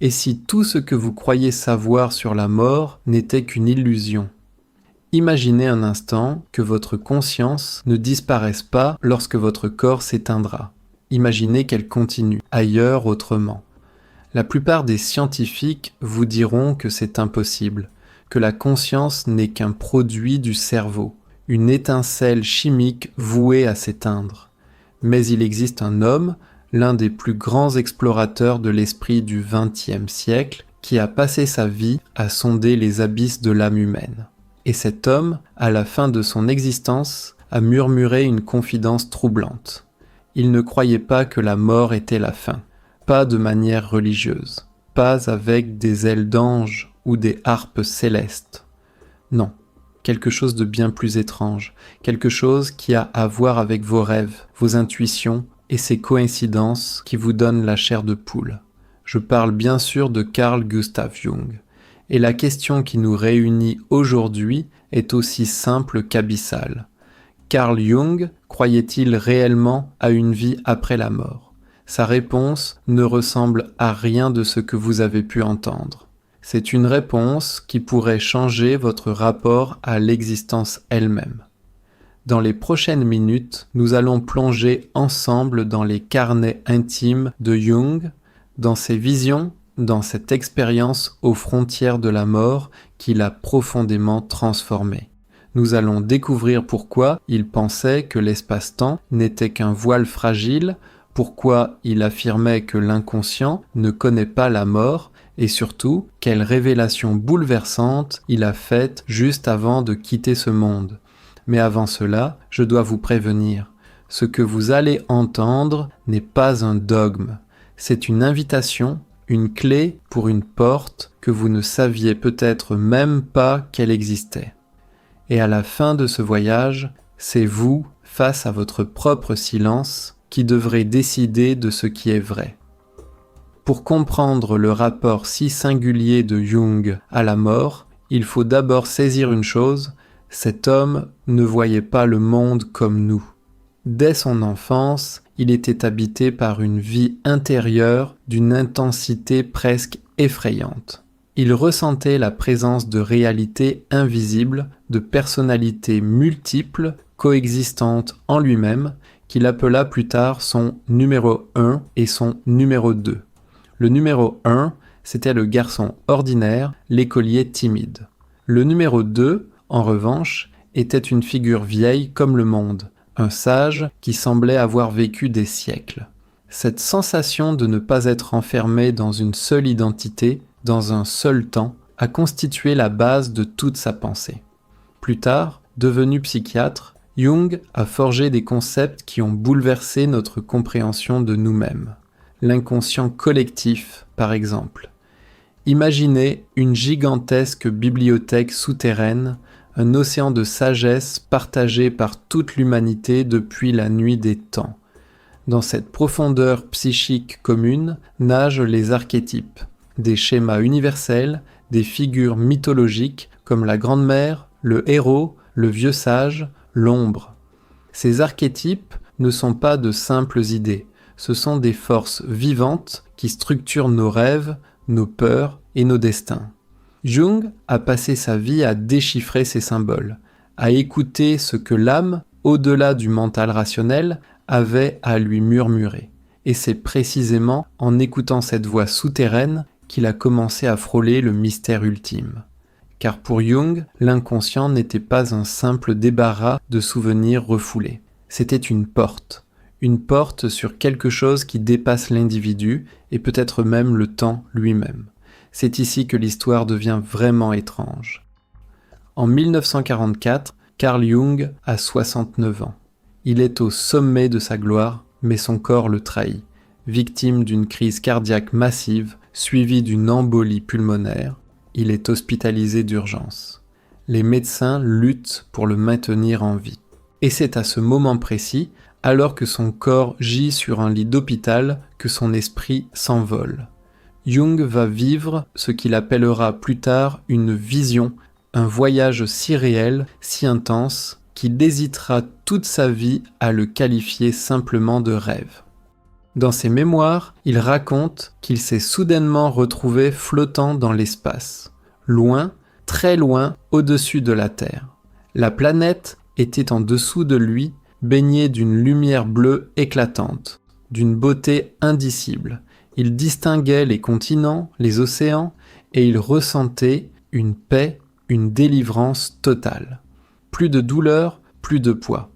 Et si tout ce que vous croyez savoir sur la mort n'était qu'une illusion? Imaginez un instant que votre conscience ne disparaisse pas lorsque votre corps s'éteindra. Imaginez qu'elle continue, ailleurs, autrement. La plupart des scientifiques vous diront que c'est impossible, que la conscience n'est qu'un produit du cerveau, une étincelle chimique vouée à s'éteindre. Mais il existe un homme, l'un des plus grands explorateurs de l'esprit du XXe siècle, qui a passé sa vie à sonder les abysses de l'âme humaine. Et cet homme, à la fin de son existence, a murmuré une confidence troublante. Il ne croyait pas que la mort était la fin, pas de manière religieuse, pas avec des ailes d'ange ou des harpes célestes. Non, quelque chose de bien plus étrange, quelque chose qui a à voir avec vos rêves, vos intuitions et ces coïncidences qui vous donnent la chair de poule. Je parle bien sûr de Carl Gustav Jung. Et la question qui nous réunit aujourd'hui est aussi simple qu'abyssale. Carl Jung croyait-il réellement à une vie après la mort? Sa réponse ne ressemble à rien de ce que vous avez pu entendre. C'est une réponse qui pourrait changer votre rapport à l'existence elle-même. Dans les prochaines minutes, nous allons plonger ensemble dans les carnets intimes de Jung, dans ses visions, dans cette expérience aux frontières de la mort qui l'a profondément transformé. Nous allons découvrir pourquoi il pensait que l'espace-temps n'était qu'un voile fragile, pourquoi il affirmait que l'inconscient ne connaît pas la mort, et surtout, quelle révélation bouleversante il a faite juste avant de quitter ce monde. Mais avant cela, je dois vous prévenir, ce que vous allez entendre n'est pas un dogme, c'est une invitation, une clé pour une porte que vous ne saviez peut-être même pas qu'elle existait. Et à la fin de ce voyage, c'est vous, face à votre propre silence, qui devrez décider de ce qui est vrai. Pour comprendre le rapport si singulier de Jung à la mort, il faut d'abord saisir une chose, cet homme ne voyait pas le monde comme nous. Dès son enfance, il était habité par une vie intérieure d'une intensité presque effrayante. Il ressentait la présence de réalités invisibles, de personnalités multiples, coexistantes en lui-même, qu'il appela plus tard son numéro 1 et son numéro 2. Le numéro 1, c'était le garçon ordinaire, l'écolier timide. Le numéro 2, en revanche, était une figure vieille comme le monde, un sage qui semblait avoir vécu des siècles. Cette sensation de ne pas être enfermé dans une seule identité, dans un seul temps, a constitué la base de toute sa pensée. Plus tard, devenu psychiatre, Jung a forgé des concepts qui ont bouleversé notre compréhension de nous-mêmes. L'inconscient collectif, par exemple. Imaginez une gigantesque bibliothèque souterraine, un océan de sagesse partagé par toute l'humanité depuis la nuit des temps. Dans cette profondeur psychique commune nagent les archétypes, des schémas universels, des figures mythologiques comme la Grande-Mère, le héros, le vieux sage, l'ombre. Ces archétypes ne sont pas de simples idées, ce sont des forces vivantes qui structurent nos rêves, nos peurs et nos destins. Jung a passé sa vie à déchiffrer ces symboles, à écouter ce que l'âme, au-delà du mental rationnel, avait à lui murmurer. Et c'est précisément en écoutant cette voix souterraine qu'il a commencé à frôler le mystère ultime. Car pour Jung, l'inconscient n'était pas un simple débarras de souvenirs refoulés. C'était une porte sur quelque chose qui dépasse l'individu et peut-être même le temps lui-même. C'est ici que l'histoire devient vraiment étrange. En 1944, Carl Jung a 69 ans. Il est au sommet de sa gloire, mais son corps le trahit, victime d'une crise cardiaque massive suivie d'une embolie pulmonaire. Il est hospitalisé d'urgence. Les médecins luttent pour le maintenir en vie. Et c'est à ce moment précis, alors que son corps gît sur un lit d'hôpital, que son esprit s'envole. Jung va vivre ce qu'il appellera plus tard une vision, un voyage si réel, si intense, qu'il hésitera toute sa vie à le qualifier simplement de rêve. Dans ses mémoires, il raconte qu'il s'est soudainement retrouvé flottant dans l'espace, loin, très loin, au-dessus de la Terre. La planète était en dessous de lui, baignée d'une lumière bleue éclatante, d'une beauté indicible. Il distinguait les continents, les océans, et il ressentait une paix, une délivrance totale. Plus de douleur, plus de poids.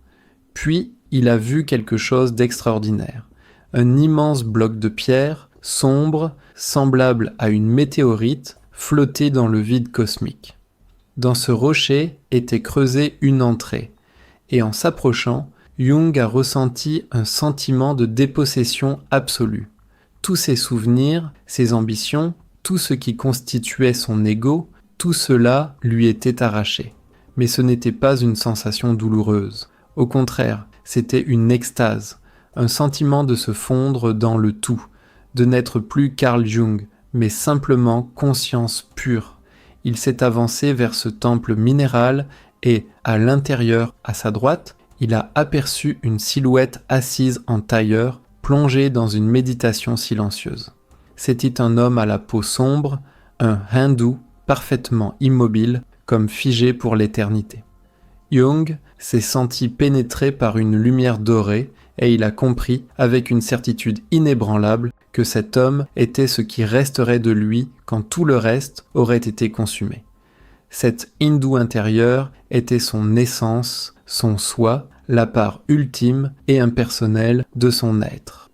Puis, il a vu quelque chose d'extraordinaire. Un immense bloc de pierre, sombre, semblable à une météorite, flottait dans le vide cosmique. Dans ce rocher était creusée une entrée, et en s'approchant, Jung a ressenti un sentiment de dépossession absolue. Tous ses souvenirs, ses ambitions, tout ce qui constituait son ego, tout cela lui était arraché. Mais ce n'était pas une sensation douloureuse. Au contraire, c'était une extase, un sentiment de se fondre dans le tout, de n'être plus Carl Jung, mais simplement conscience pure. Il s'est avancé vers ce temple minéral et, à l'intérieur, à sa droite, il a aperçu une silhouette assise en tailleur, plongée dans une méditation silencieuse. C'était un homme à la peau sombre, un hindou parfaitement immobile, comme figé pour l'éternité. Jung s'est senti pénétré par une lumière dorée et il a compris, avec une certitude inébranlable, que cet homme était ce qui resterait de lui quand tout le reste aurait été consumé. Cet hindou intérieur était son essence, son soi, la part ultime et impersonnelle de son être.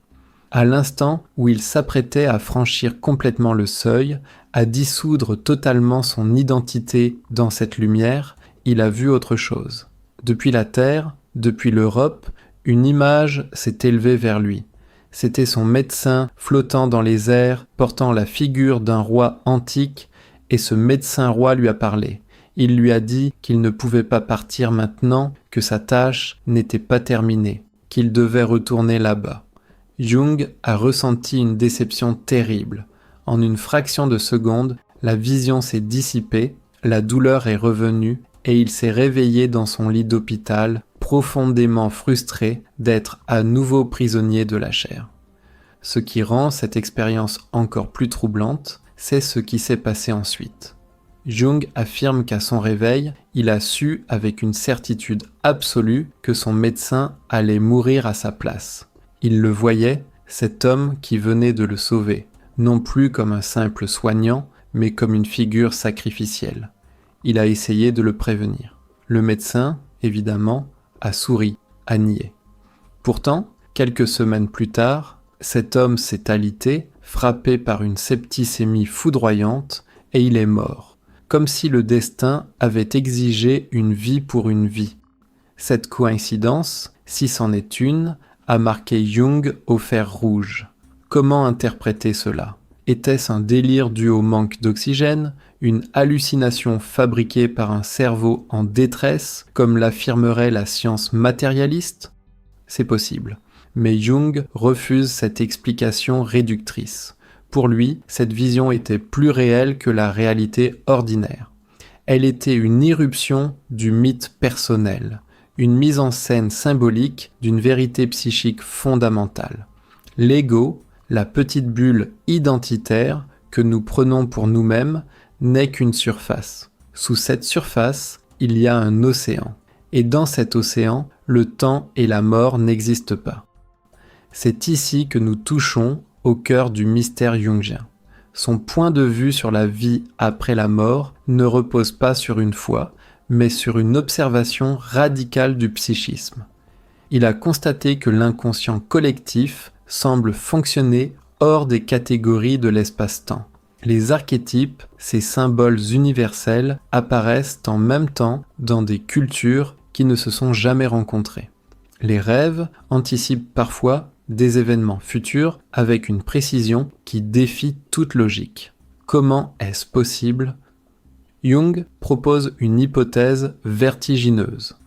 À l'instant où il s'apprêtait à franchir complètement le seuil, à dissoudre totalement son identité dans cette lumière, il a vu autre chose. Depuis la Terre, depuis l'Europe, une image s'est élevée vers lui. C'était son médecin flottant dans les airs, portant la figure d'un roi antique, et ce médecin roi lui a parlé. Il lui a dit qu'il ne pouvait pas partir maintenant, que sa tâche n'était pas terminée, qu'il devait retourner là-bas. Jung a ressenti une déception terrible. En une fraction de seconde, la vision s'est dissipée, la douleur est revenue, et il s'est réveillé dans son lit d'hôpital, profondément frustré d'être à nouveau prisonnier de la chair. Ce qui rend cette expérience encore plus troublante, c'est ce qui s'est passé ensuite. Jung affirme qu'à son réveil, il a su avec une certitude absolue que son médecin allait mourir à sa place. Il le voyait, cet homme qui venait de le sauver, non plus comme un simple soignant, mais comme une figure sacrificielle. Il a essayé de le prévenir. Le médecin, évidemment, a souri, a nié. Pourtant, quelques semaines plus tard, cet homme s'est alité, frappé par une septicémie foudroyante, et il est mort, comme si le destin avait exigé une vie pour une vie. Cette coïncidence, si c'en est une, a marqué Jung au fer rouge. Comment interpréter cela ? Était-ce un délire dû au manque d'oxygène, une hallucination fabriquée par un cerveau en détresse, comme l'affirmerait la science matérialiste ? C'est possible. Mais Jung refuse cette explication réductrice. Pour lui, cette vision était plus réelle que la réalité ordinaire. Elle était une irruption du mythe personnel, une mise en scène symbolique d'une vérité psychique fondamentale. L'ego, la petite bulle identitaire que nous prenons pour nous-mêmes, n'est qu'une surface. Sous cette surface, il y a un océan. Et dans cet océan, le temps et la mort n'existent pas. C'est ici que nous touchons au cœur du mystère jungien. Son point de vue sur la vie après la mort ne repose pas sur une foi, mais sur une observation radicale du psychisme. Il a constaté que l'inconscient collectif semble fonctionner hors des catégories de l'espace-temps. Les archétypes, ces symboles universels, apparaissent en même temps dans des cultures qui ne se sont jamais rencontrées. Les rêves anticipent parfois des événements futurs avec une précision qui défie toute logique. Comment est-ce possible ? Jung propose une hypothèse vertigineuse.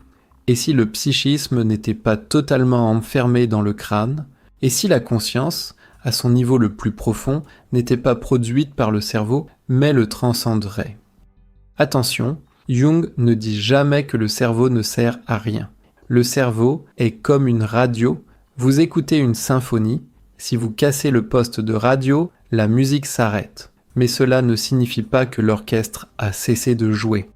Et si le psychisme n'était pas totalement enfermé dans le crâne ? Et si la conscience, à son niveau le plus profond, n'était pas produite par le cerveau, mais le transcenderait ? Attention, Jung ne dit jamais que le cerveau ne sert à rien. Le cerveau est comme une radio. Vous écoutez une symphonie. Si vous cassez le poste de radio, la musique s'arrête. Mais cela ne signifie pas que l'orchestre a cessé de jouer.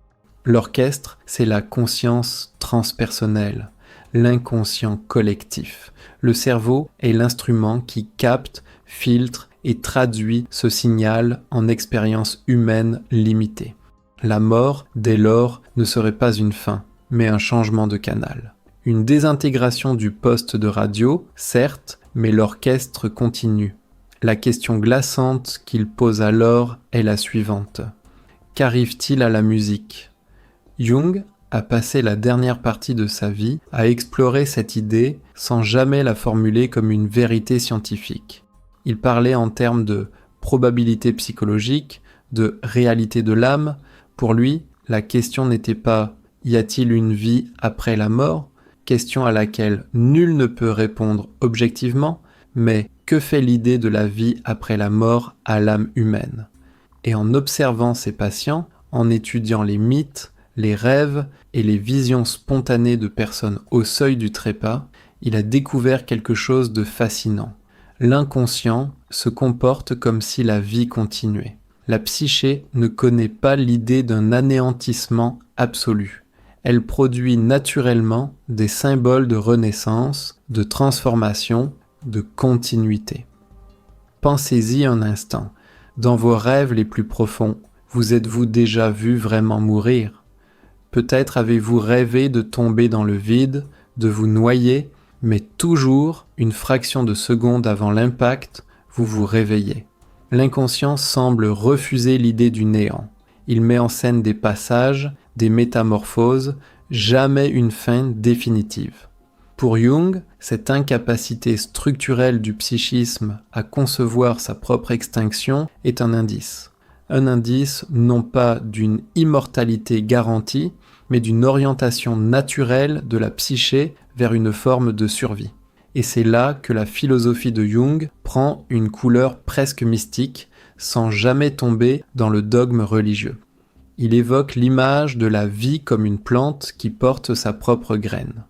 L'orchestre, c'est la conscience transpersonnelle, l'inconscient collectif. Le cerveau est l'instrument qui capte, filtre et traduit ce signal en expérience humaine limitée. La mort, dès lors, ne serait pas une fin, mais un changement de canal. Une désintégration du poste de radio, certes, mais l'orchestre continue. La question glaçante qu'il pose alors est la suivante. Qu'arrive-t-il à la musique ? Jung a passé la dernière partie de sa vie à explorer cette idée sans jamais la formuler comme une vérité scientifique. Il parlait en termes de probabilité psychologique, de réalité de l'âme. Pour lui, la question n'était pas « y a-t-il une vie après la mort ?», question à laquelle nul ne peut répondre objectivement, mais que fait l'idée de la vie après la mort à l'âme humaine ? Et en observant ses patients, en étudiant les mythes, les rêves et les visions spontanées de personnes au seuil du trépas, il a découvert quelque chose de fascinant. L'inconscient se comporte comme si la vie continuait. La psyché ne connaît pas l'idée d'un anéantissement absolu. Elle produit naturellement des symboles de renaissance, de transformation, de continuité. Pensez-y un instant. Dans vos rêves les plus profonds, vous êtes-vous déjà vu vraiment mourir ? Peut-être avez-vous rêvé de tomber dans le vide, de vous noyer, mais toujours, une fraction de seconde avant l'impact, vous vous réveillez. L'inconscient semble refuser l'idée du néant. Il met en scène des passages, des métamorphoses, jamais une fin définitive. Pour Jung, cette incapacité structurelle du psychisme à concevoir sa propre extinction est un indice. Un indice non pas d'une immortalité garantie, mais d'une orientation naturelle de la psyché vers une forme de survie. Et c'est là que la philosophie de Jung prend une couleur presque mystique, sans jamais tomber dans le dogme religieux. Il évoque l'image de la vie comme une plante qui porte sa propre graine.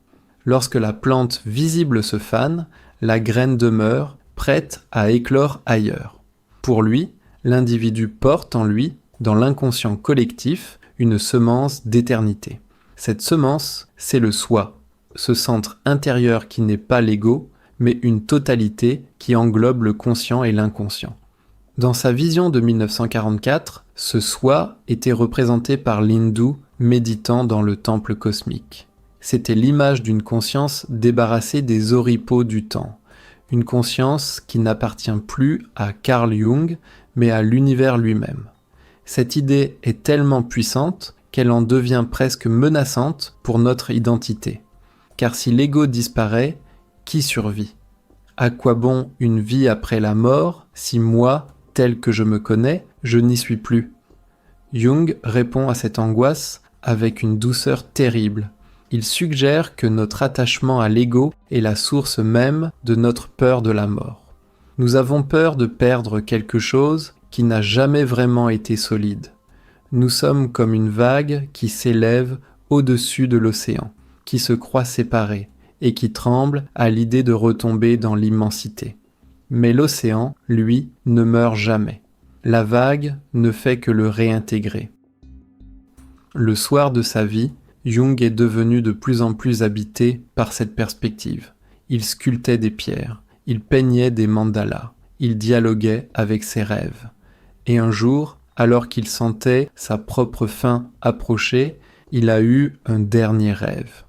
Lorsque la plante visible se fane, la graine demeure, prête à éclore ailleurs. Pour lui, l'individu porte en lui, dans l'inconscient collectif, une semence d'éternité. Cette semence, c'est le soi, ce centre intérieur qui n'est pas l'ego, mais une totalité qui englobe le conscient et l'inconscient. Dans sa vision de 1944, ce soi était représenté par l'hindou méditant dans le temple cosmique. C'était l'image d'une conscience débarrassée des oripeaux du temps, une conscience qui n'appartient plus à Carl Jung, mais à l'univers lui-même. Cette idée est tellement puissante qu'elle en devient presque menaçante pour notre identité. Car si l'ego disparaît, qui survit ? À quoi bon une vie après la mort si moi, tel que je me connais, je n'y suis plus ? Jung répond à cette angoisse avec une douceur terrible. Il suggère que notre attachement à l'ego est la source même de notre peur de la mort. Nous avons peur de perdre quelque chose qui n'a jamais vraiment été solide. Nous sommes comme une vague qui s'élève au-dessus de l'océan, qui se croit séparée et qui tremble à l'idée de retomber dans l'immensité. Mais l'océan, lui, ne meurt jamais. La vague ne fait que le réintégrer. Le soir de sa vie, Jung est devenu de plus en plus habité par cette perspective. Il sculptait des pierres, il peignait des mandalas, il dialoguait avec ses rêves. Et un jour, alors qu'il sentait sa propre fin approcher, il a eu un dernier rêve.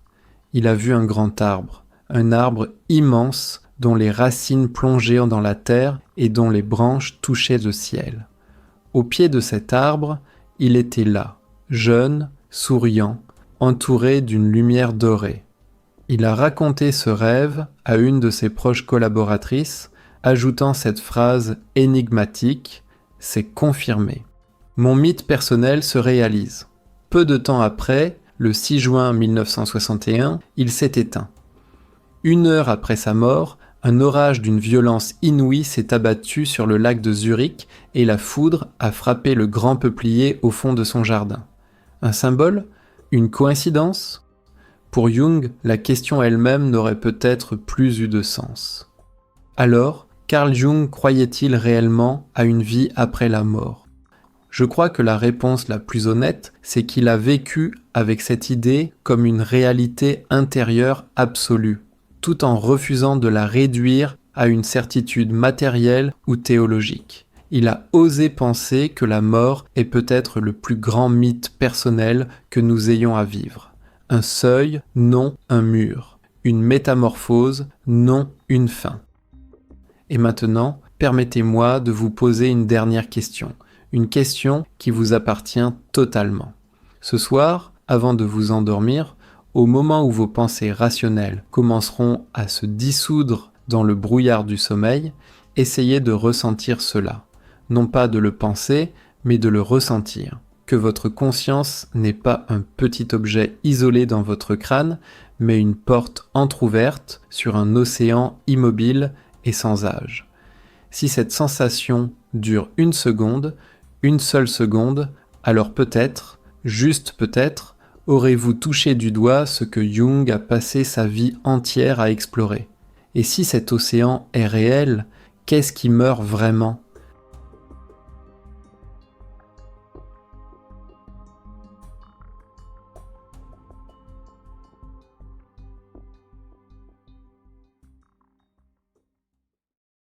Il a vu un grand arbre, un arbre immense dont les racines plongeaient dans la terre et dont les branches touchaient le ciel. Au pied de cet arbre, il était là, jeune, souriant, entouré d'une lumière dorée. Il a raconté ce rêve à une de ses proches collaboratrices, ajoutant cette phrase énigmatique « C'est confirmé ». Mon mythe personnel se réalise. Peu de temps après, le 6 juin 1961, il s'est éteint. 1 heure après sa mort, un orage d'une violence inouïe s'est abattu sur le lac de Zurich et la foudre a frappé le grand peuplier au fond de son jardin. Un symbole ? Une coïncidence ? Pour Jung, la question elle-même n'aurait peut-être plus eu de sens. Alors, Carl Jung croyait-il réellement à une vie après la mort ? Je crois que la réponse la plus honnête, c'est qu'il a vécu avec cette idée comme une réalité intérieure absolue, tout en refusant de la réduire à une certitude matérielle ou théologique. Il a osé penser que la mort est peut-être le plus grand mythe personnel que nous ayons à vivre. Un seuil, non un mur. Une métamorphose, non une fin. Et maintenant, permettez-moi de vous poser une dernière question. Une question qui vous appartient totalement. Ce soir, avant de vous endormir, au moment où vos pensées rationnelles commenceront à se dissoudre dans le brouillard du sommeil, essayez de ressentir cela. Non pas de le penser, mais de le ressentir. Que votre conscience n'est pas un petit objet isolé dans votre crâne, mais une porte entr'ouverte sur un océan immobile et sans âge. Si cette sensation dure une seule seconde, alors peut-être, juste peut-être, aurez-vous touché du doigt ce que Jung a passé sa vie entière à explorer. Et si cet océan est réel, qu'est-ce qui meurt vraiment ?